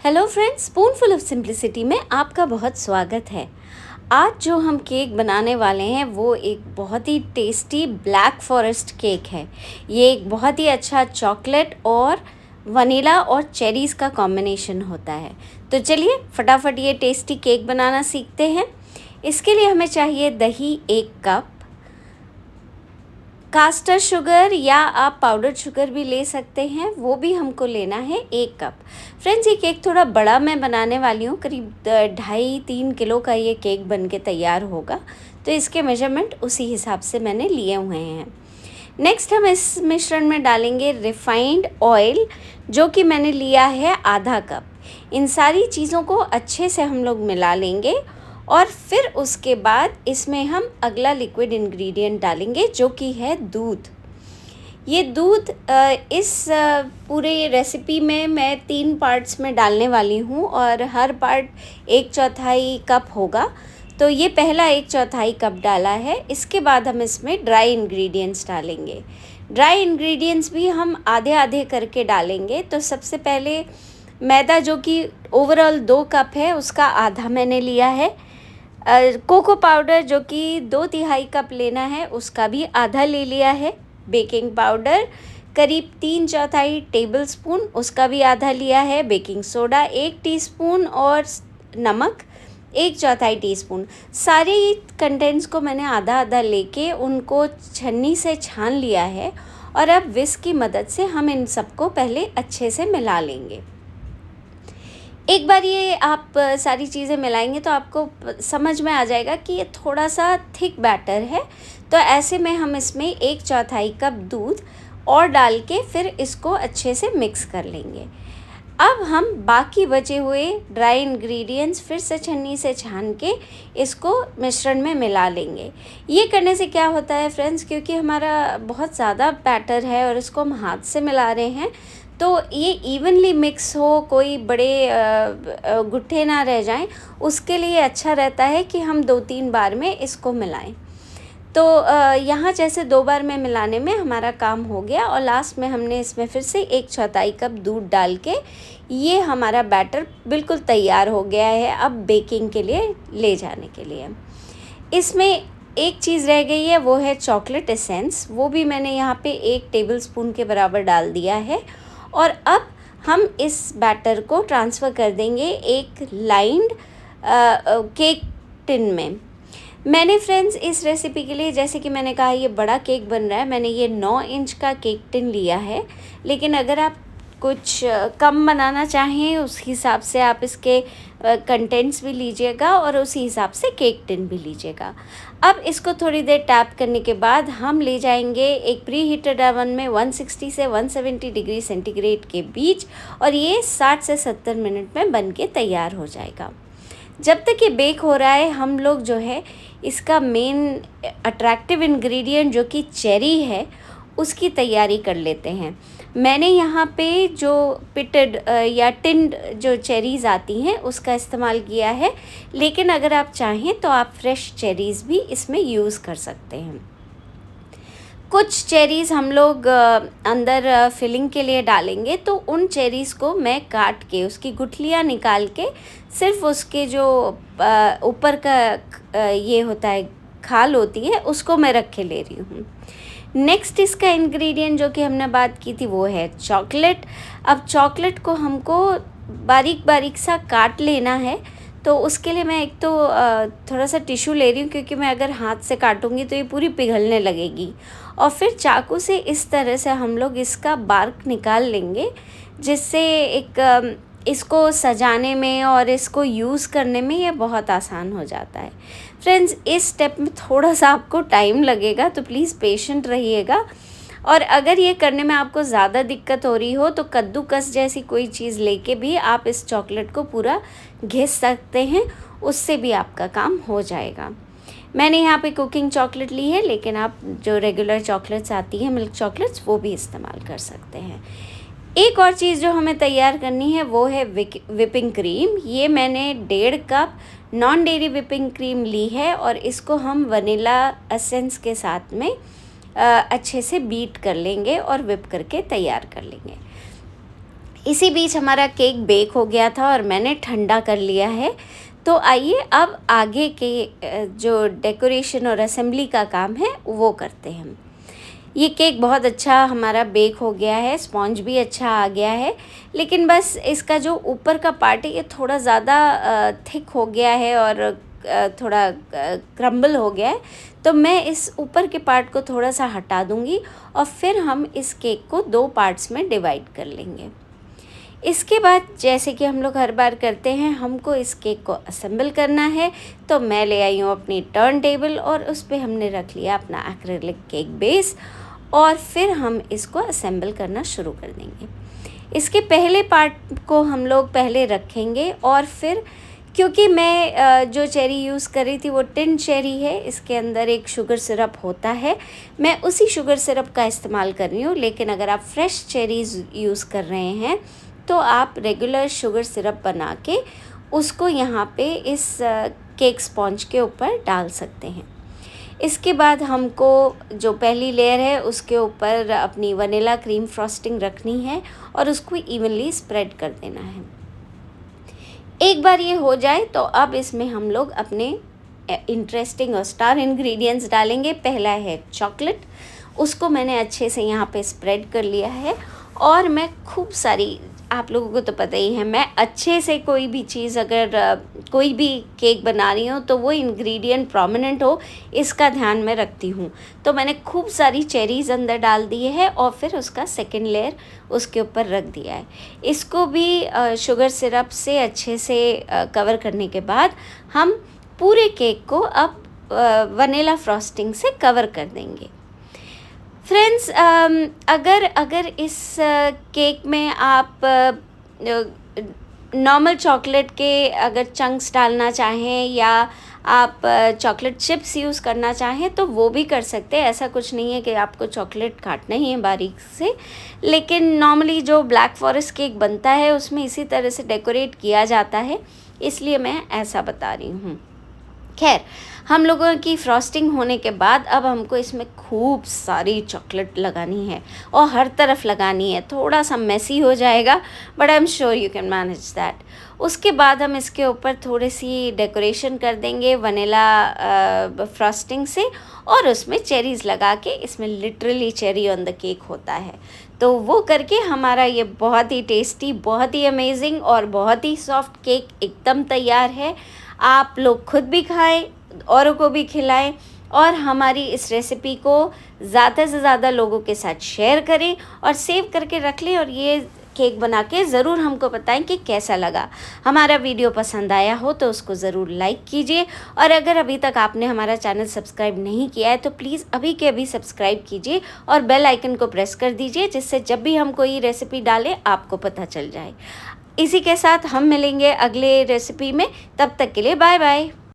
Hello friends, spoonful of simplicity में आपका बहुत स्वागत है। आज जो हम केक बनाने वाले हैं वो एक बहुत ही टेस्टी ब्लैक फॉरेस्ट केक है। ये एक बहुत ही अच्छा चॉकलेट और वनीला और चेरीज़ का कॉम्बिनेशन होता है। तो चलिए फटाफट ये टेस्टी केक बनाना सीखते हैं। इसके लिए हमें चाहिए दही 1 कप, कास्टर शुगर या आप पाउडर शुगर भी ले सकते हैं, वो भी हमको लेना है 1 कप। फ्रेंड्स, ये केक थोड़ा बड़ा मैं बनाने वाली हूँ, करीब 2.5-3 किलो का ये केक बन के तैयार होगा, तो इसके मेजरमेंट उसी हिसाब से मैंने लिए हुए हैं। नेक्स्ट हम इस मिश्रण में डालेंगे रिफाइंड ऑयल, जो कि मैंने लिया है आधा कप। इन सारी चीज़ों को अच्छे से हम लोग मिला लेंगे और फिर उसके बाद इसमें हम अगला लिक्विड इंग्रेडिएंट डालेंगे, जो कि है दूध। ये दूध इस पूरे रेसिपी में मैं 3 पार्ट्स में डालने वाली हूँ और हर पार्ट 1/4 कप होगा। तो ये पहला 1/4 कप डाला है। इसके बाद हम इसमें ड्राई इंग्रेडिएंट्स डालेंगे। ड्राई इंग्रेडिएंट्स भी हम आधे आधे करके डालेंगे। तो सबसे पहले मैदा, जो कि ओवरऑल 2 कप है, उसका आधा मैंने लिया है। कोको पाउडर, जो कि 2/3 कप लेना है, उसका भी आधा ले लिया है। बेकिंग पाउडर करीब 3/4 टेबल स्पून, उसका भी आधा लिया है। बेकिंग सोडा 1 टीस्पून और नमक 1/4 टीस्पून। सारे कंटेंट्स को मैंने आधा आधा लेके उनको छन्नी से छान लिया है और अब विस्क की मदद से हम इन सबको पहले अच्छे से मिला लेंगे। एक बार ये आप सारी चीज़ें मिलाएंगे तो आपको समझ में आ जाएगा कि ये थोड़ा सा थिक बैटर है। तो ऐसे में हम इसमें 1/4 कप दूध और डाल के फिर इसको अच्छे से मिक्स कर लेंगे। अब हम बाकी बचे हुए ड्राई इंग्रेडिएंट्स फिर से छन्नी से छान के इसको मिश्रण में मिला लेंगे। ये करने से क्या होता है फ्रेंड्स, क्योंकि हमारा बहुत ज़्यादा बैटर है और इसको हम हाथ से मिला रहे हैं, तो ये इवनली मिक्स हो, कोई बड़े गुट्ठे ना रह जाएं, उसके लिए अच्छा रहता है कि हम 2-3 बार में इसको मिलाएं। तो यहाँ जैसे 2 बार में मिलाने में हमारा काम हो गया और लास्ट में हमने इसमें फिर से 1/4 कप दूध डाल के ये हमारा बैटर बिल्कुल तैयार हो गया है अब बेकिंग के लिए ले जाने के लिए। इसमें एक चीज़ रह गई है, वो है चॉकलेट एसेंस। वो भी मैंने यहाँ पे 1 टेबलस्पून के बराबर डाल दिया है और अब हम इस बैटर को ट्रांसफ़र कर देंगे एक लाइन्ड केक टिन में। मैंने फ्रेंड्स इस रेसिपी के लिए, जैसे कि मैंने कहा ये बड़ा केक बन रहा है, मैंने ये 9 इंच का केक टिन लिया है। लेकिन अगर आप कुछ कम बनाना चाहें उस हिसाब से आप इसके कंटेंट्स भी लीजिएगा और उसी हिसाब से केक टिन भी लीजिएगा। अब इसको थोड़ी देर टैप करने के बाद हम ले जाएंगे एक प्री हीटेड ओवन में 160 से 170 डिग्री सेंटीग्रेड के बीच और ये 60 से 70 मिनट में बन के तैयार हो जाएगा। जब तक ये बेक हो रहा है हम लोग जो है इसका मेन अट्रैक्टिव इंग्रेडिएंट, जो कि चेरी है, उसकी तैयारी कर लेते हैं। मैंने यहाँ पे जो पिटेड या टिन्ड जो चेरीज़ आती हैं उसका इस्तेमाल किया है, लेकिन अगर आप चाहें तो आप फ्रेश चेरीज़ भी इसमें यूज़ कर सकते हैं। कुछ चेरीज़ हम लोग अंदर फिलिंग के लिए डालेंगे, तो उन चेरीज़ को मैं काट के उसकी गुठलियाँ निकाल के सिर्फ उसके जो ऊपर का ये होता है, खाल होती है, उसको मैं रख के ले रही हूँ। नेक्स्ट इसका इंग्रेडिएंट जो कि हमने बात की थी वो है चॉकलेट। अब चॉकलेट को हमको बारीक बारीक सा काट लेना है, तो उसके लिए मैं एक तो थोड़ा सा टिश्यू ले रही हूँ, क्योंकि मैं अगर हाथ से काटूँगी तो ये पूरी पिघलने लगेगी। और फिर चाकू से इस तरह से हम लोग इसका बार्क निकाल लेंगे, जिससे एक इसको सजाने में और इसको यूज़ करने में ये बहुत आसान हो जाता है। फ्रेंड्स, इस स्टेप में थोड़ा सा आपको टाइम लगेगा, तो प्लीज़ पेशेंट रहिएगा। और अगर ये करने में आपको ज़्यादा दिक्कत हो रही हो तो कद्दूकस जैसी कोई चीज़ लेके भी आप इस चॉकलेट को पूरा घिस सकते हैं, उससे भी आपका काम हो जाएगा। मैंने यहाँ पे कुकिंग चॉकलेट ली है, लेकिन आप जो रेगुलर चॉकलेट्स आती हैं, मिल्क चॉकलेट्स, वो भी इस्तेमाल कर सकते हैं। एक और चीज़ जो हमें तैयार करनी है वो है विपिंग क्रीम। ये मैंने 1.5 cup non dairy whipping cream ली है और इसको हम वनीला एसेंस के साथ में अच्छे से बीट कर लेंगे और विप करके तैयार कर लेंगे। इसी बीच हमारा केक बेक हो गया था और मैंने ठंडा कर लिया है। तो आइए अब आगे के जो डेकोरेशन और असेंबली का काम है वो करते हैं हम। ये केक बहुत अच्छा हमारा बेक हो गया है, स्पॉन्ज भी अच्छा आ गया है, लेकिन बस इसका जो ऊपर का पार्ट है ये थोड़ा ज़्यादा थिक हो गया है और थोड़ा क्रम्बल हो गया है। तो मैं इस ऊपर के पार्ट को थोड़ा सा हटा दूँगी और फिर हम इस केक को 2 पार्ट्स में डिवाइड कर लेंगे। इसके बाद जैसे कि हम लोग हर बार करते हैं, हमको इस केक को असेंबल करना है। तो मैं ले आई हूँ अपनी टर्न टेबल और उस पे हमने रख लिया अपना एक्रिलिक केक बेस और फिर हम इसको असेंबल करना शुरू कर देंगे। इसके पहले पार्ट को हम लोग पहले रखेंगे और फिर क्योंकि मैं जो चेरी यूज़ कर रही थी वो टिन चेरी है, इसके अंदर एक शुगर सिरप होता है, मैं उसी शुगर सिरप का इस्तेमाल कर रही हूँ। लेकिन अगर आप फ्रेश चेरीज़ यूज़ कर रहे हैं तो आप रेगुलर शुगर सिरप बना के उसको यहाँ पे इस केक स्पॉन्ज के ऊपर डाल सकते हैं। इसके बाद हमको जो पहली लेयर है उसके ऊपर अपनी वनीला क्रीम फ्रॉस्टिंग रखनी है और उसको इवनली स्प्रेड कर देना है। एक बार ये हो जाए तो अब इसमें हम लोग अपने इंटरेस्टिंग और स्टार इंग्रेडिएंट्स डालेंगे। पहला है चॉकलेट, उसको मैंने अच्छे से यहाँ पे स्प्रेड कर लिया है और मैं खूब सारी, आप लोगों को तो पता ही है, मैं अच्छे से कोई भी चीज़ अगर कोई भी केक बना रही हूँ तो वो इंग्रेडिएंट प्रोमिनेंट हो इसका ध्यान में रखती हूँ। तो मैंने खूब सारी चेरीज़ अंदर डाल दी है और फिर उसका सेकंड लेयर उसके ऊपर रख दिया है। इसको भी शुगर सिरप से अच्छे से कवर करने के बाद हम पूरे केक को अब वनीला फ्रॉस्टिंग से कवर कर देंगे। फ्रेंड्स, अगर इस केक में आप नॉर्मल चॉकलेट के अगर चंक्स डालना चाहें या आप चॉकलेट चिप्स यूज़ करना चाहें तो वो भी कर सकते हैं। ऐसा कुछ नहीं है कि आपको चॉकलेट काटना ही है बारीक से, लेकिन नॉर्मली जो ब्लैक फॉरेस्ट केक बनता है उसमें इसी तरह से डेकोरेट किया जाता है, इसलिए मैं ऐसा बता रही हूँ। खैर, हम लोगों की फ्रॉस्टिंग होने के बाद अब हमको इसमें खूब सारी चॉकलेट लगानी है और हर तरफ लगानी है। थोड़ा सा मेसी हो जाएगा but I am sure you can manage that. उसके बाद हम इसके ऊपर थोड़ी सी डेकोरेशन कर देंगे वनीला फ्रॉस्टिंग से और उसमें चेरीज़ लगा के, इसमें literally cherry on the cake होता है, तो वो करके हमारा ये बहुत ही टेस्टी, बहुत ही अमेजिंग और बहुत ही सॉफ्ट केक एकदम तैयार है। आप लोग खुद भी खाएं, औरों को भी खिलाएं और हमारी इस रेसिपी को ज़्यादा से ज़्यादा लोगों के साथ शेयर करें और सेव करके रख लें और ये केक बना के ज़रूर हमको बताएं कि कैसा लगा। हमारा वीडियो पसंद आया हो तो उसको ज़रूर लाइक कीजिए और अगर अभी तक आपने हमारा चैनल सब्सक्राइब नहीं किया है तो प्लीज़ अभी के अभी सब्सक्राइब कीजिए और बेल आइकन को प्रेस कर दीजिए, जिससे जब भी हम कोई रेसिपी डालें आपको पता चल जाए। इसी के साथ हम मिलेंगे अगले रेसिपी में, तब तक के लिए बाय बाय।